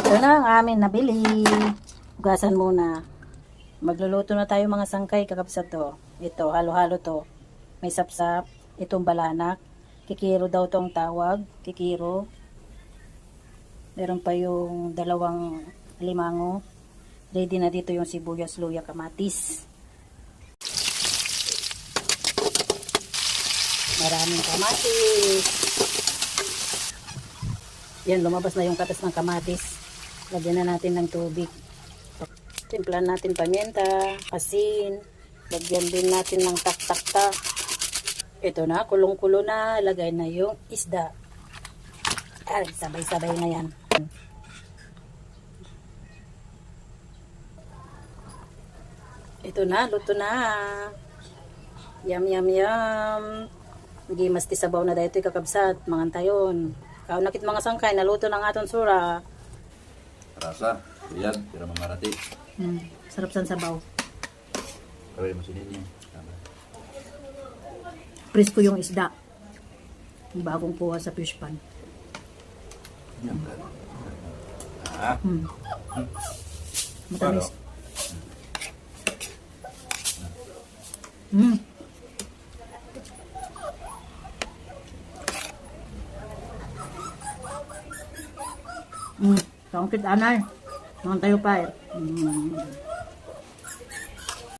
Ito na ang amin nabili. Hugasan muna. Magluluto na tayo mga sangkay kakapsat to. Ito, halo-halo to. May sapsap. Itong balanak. Kikiro daw tong tawag. Kikiro. Meron pa yung dalawang limango. Ready na dito yung sibuyas, luya, kamatis. Maraming kamatis. Yan, lumabas na yung katas ng kamatis. Lagyan na natin ng tubig. Timplan natin paminta, asin. Lagyan din natin ng tak-tak-tak. Ito na, kulong-kulo na. Lagay na yung isda. Ay, sabay-sabay na yan. Ito na, luto na. Yum, yum, yum. Hindi mas tisabaw na dahito kakabsat. Mga tayon. Kao nakit mga sangkay, naluto ng aton sura. Rasa, yan, tira mamarati. Sarap san sabaw. Kawin mo sinin niya. Presko yung isda. Yung bagong kuha sa fish pan. Yan. Ah. Matamis. Kaungkit anay. Mga tayo pa eh.